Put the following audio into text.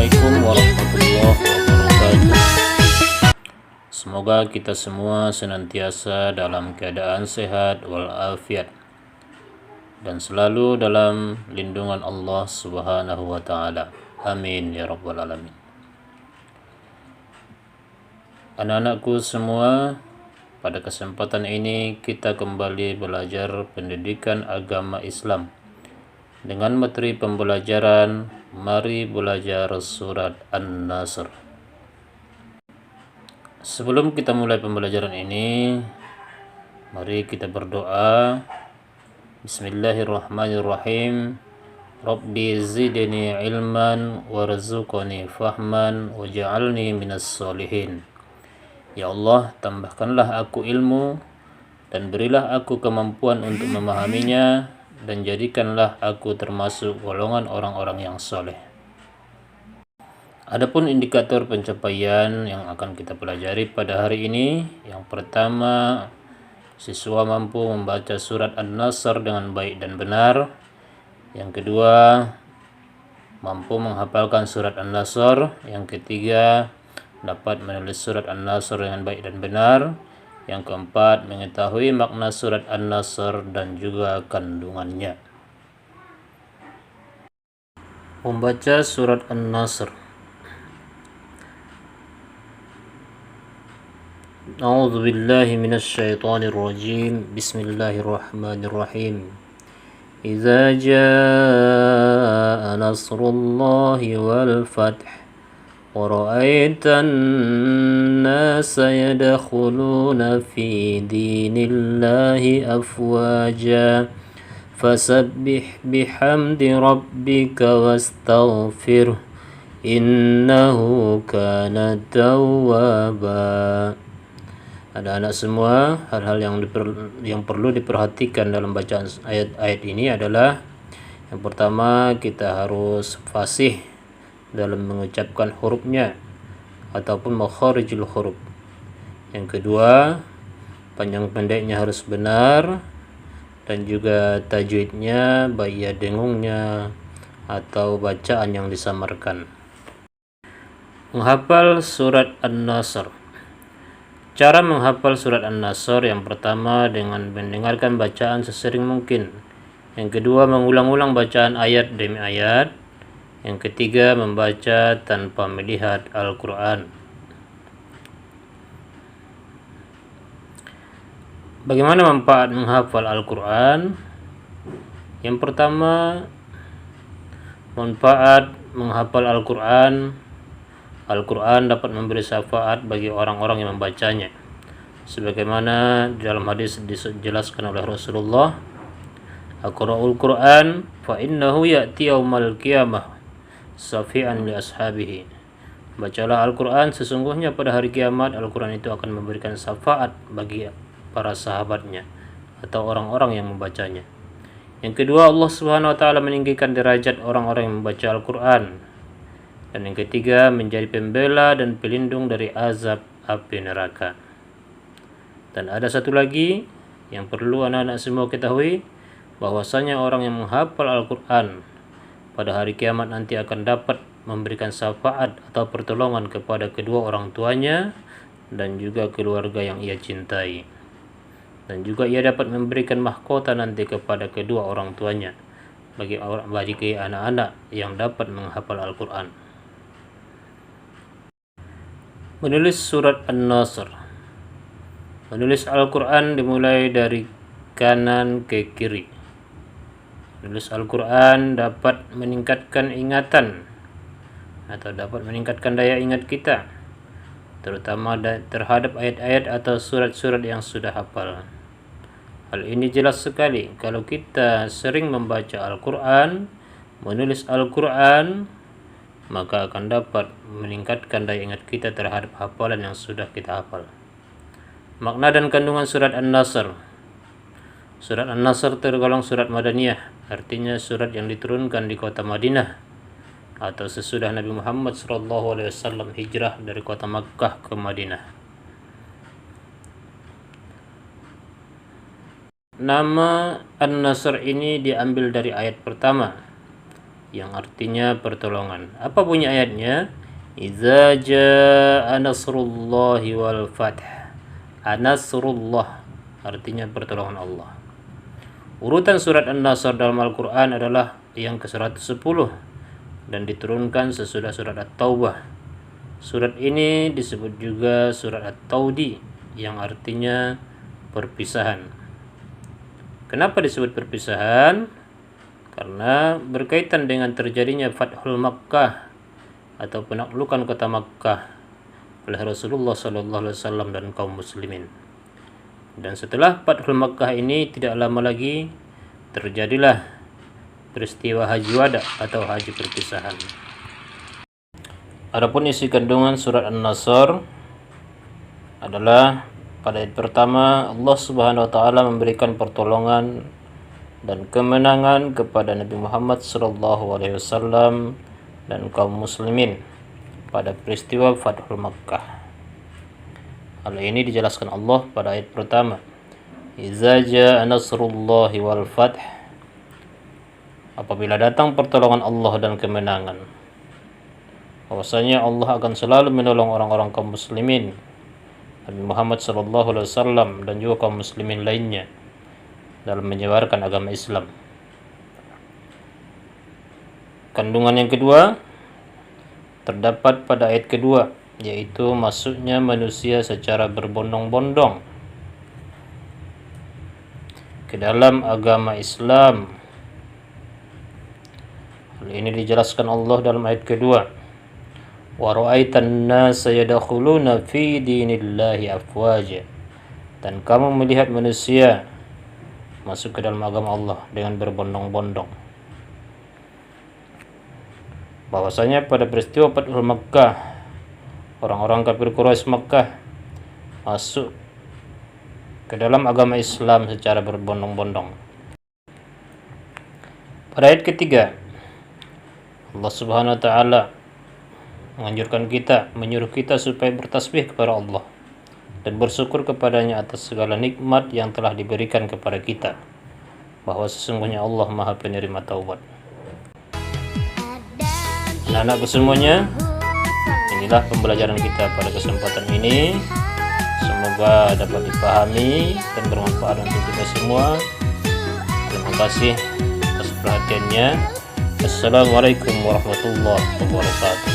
Assalamualaikum warahmatullahi wabarakatuh. Semoga kita semua senantiasa dalam keadaan sehat walafiat dan selalu dalam lindungan Allah Subhanahu wa taala. Amin ya rabbal alamin. Anak-anakku semua, pada kesempatan ini kita kembali belajar pendidikan agama Islam dengan materi pembelajaran Mari Belajar Surat An-Nasr. Sebelum kita mulai pembelajaran ini, mari kita berdoa. Bismillahirrahmanirrahim. Rabbi zidni ilman warzuqni fahman waj'alni minas solihin. Ya Allah, tambahkanlah aku ilmu dan berilah aku kemampuan untuk memahaminya, dan jadikanlah aku termasuk golongan orang-orang yang soleh. Adapun indikator pencapaian yang akan kita pelajari pada hari ini, yang pertama, siswa mampu membaca surat An-Nasr dengan baik dan benar. Yang kedua, mampu menghafalkan surat An-Nasr. Yang ketiga, dapat menulis surat An-Nasr dengan baik dan benar. Yang keempat, mengetahui makna surat An-Nasr dan juga kandungannya. Membaca surat An-Nasr. A'udzu billahi minasyaitonir rajim. Bismillahirrahmanirrahim. Idza jaa nasrullahi wal fath ورأيت الناس يدخلون في دين الله أفواجا فسبح بحمد ربك واستغفره إنه كان توابا. Anak-anak semua, hal-hal yang perlu diperhatikan dalam bacaan ayat-ayat ini adalah, yang pertama, kita harus fasih dalam mengucapkan hurufnya ataupun makharijul huruf. Yang kedua, panjang pendeknya harus benar, dan juga tajwidnya, baik ya dengungnya atau bacaan yang disamarkan. Menghafal surat An-Nasr. Cara menghafal surat An-Nasr, yang pertama dengan mendengarkan bacaan sesering mungkin. Yang kedua, mengulang-ulang bacaan ayat demi ayat. Yang ketiga, membaca tanpa melihat Al-Quran. Bagaimana manfaat menghafal Al-Quran? Yang pertama, manfaat menghafal Al-Quran. Al-Quran dapat memberi syafaat bagi orang-orang yang membacanya. Sebagaimana dalam hadis dijelaskan oleh Rasulullah, Aqra'ul Quran fa innahu ya'ti yaumal qiyamah syafi'an li ashabihi. Bacalah Al-Quran, sesungguhnya pada hari kiamat Al-Quran itu akan memberikan syafaat bagi para sahabatnya atau orang-orang yang membacanya. Yang kedua, Allah Subhanahu wa taala meninggikan derajat orang-orang yang membaca Al-Quran. Dan yang ketiga, menjadi pembela dan pelindung dari azab api neraka. Dan ada satu lagi yang perlu anak-anak semua ketahui, bahwasanya orang yang menghafal Al-Quran pada hari kiamat nanti akan dapat memberikan syafaat atau pertolongan kepada kedua orang tuanya dan juga keluarga yang ia cintai. Dan juga ia dapat memberikan mahkota nanti kepada kedua orang tuanya bagi anak-anak yang dapat menghafal Al-Quran. Menulis surat An-Nasr. Menulis Al-Quran dimulai dari kanan ke kiri. Menulis Al-Quran dapat meningkatkan ingatan atau dapat meningkatkan daya ingat kita, terutama terhadap ayat-ayat atau surat-surat yang sudah hafal. Hal ini jelas sekali kalau kita sering membaca Al-Quran, menulis Al-Quran, maka akan dapat meningkatkan daya ingat kita terhadap hafalan yang sudah kita hafal. Makna dan kandungan surat An-Nasr. Surat An-Nasr tergolong surat Madaniyah, artinya surat yang diturunkan di kota Madinah atau sesudah Nabi Muhammad SAW hijrah dari kota Makkah ke Madinah. Nama An-Nasr ini diambil dari ayat pertama, yang artinya pertolongan. Apa bunyi ayatnya? Idza jaa nasrullahi wal fath. Anasrullah artinya pertolongan Allah. Urutan surat An-Nasr dalam Al-Quran adalah yang ke-110 dan diturunkan sesudah surat At-Taubah. Surat ini disebut juga surat At-Taudi yang artinya perpisahan. Kenapa disebut perpisahan? Karena berkaitan dengan terjadinya Fathul Makkah atau penaklukan kota Makkah oleh Rasulullah SAW dan kaum muslimin. Dan setelah Fathul Makkah ini tidak lama lagi terjadilah peristiwa Haji Wada atau haji perpisahan. Adapun isi kandungan surat An-Nasr adalah pada ayat pertama Allah Subhanahu wa taala memberikan pertolongan dan kemenangan kepada Nabi Muhammad SAW dan kaum muslimin pada peristiwa Fathul Makkah. Hal ini dijelaskan Allah pada ayat pertama. Idza jaa nasrullahi wal fath. Apabila datang pertolongan Allah dan kemenangan. Bahwasanya Allah akan selalu menolong orang-orang kaum muslimin, Nabi Muhammad SAW dan juga kaum muslimin lainnya dalam menyebarkan agama Islam. Kandungan yang kedua terdapat pada ayat kedua, yaitu masuknya manusia secara berbondong-bondong ke dalam agama Islam. Hal ini dijelaskan Allah dalam ayat kedua. Wa ra'aitan nasa yadkhuluna fi dinillahi afwaja. Dan kamu melihat manusia masuk ke dalam agama Allah dengan berbondong-bondong. Bahwasanya pada peristiwa Fathul Makkah, orang-orang kafir Quraisy Makkah masuk ke dalam agama Islam secara berbondong-bondong. Pada ayat ketiga, Allah Subhanahu wa taala menganjurkan kita, menyuruh kita supaya bertasbih kepada Allah dan bersyukur kepadanya atas segala nikmat yang telah diberikan kepada kita, bahwa sesungguhnya Allah Maha Penerima Taubat. Anak-anakku semuanya, inilah pembelajaran kita pada kesempatan ini. Semoga dapat dipahami dan bermanfaat untuk kita semua. Terima kasih atas perhatiannya. Assalamualaikum warahmatullahi wabarakatuh.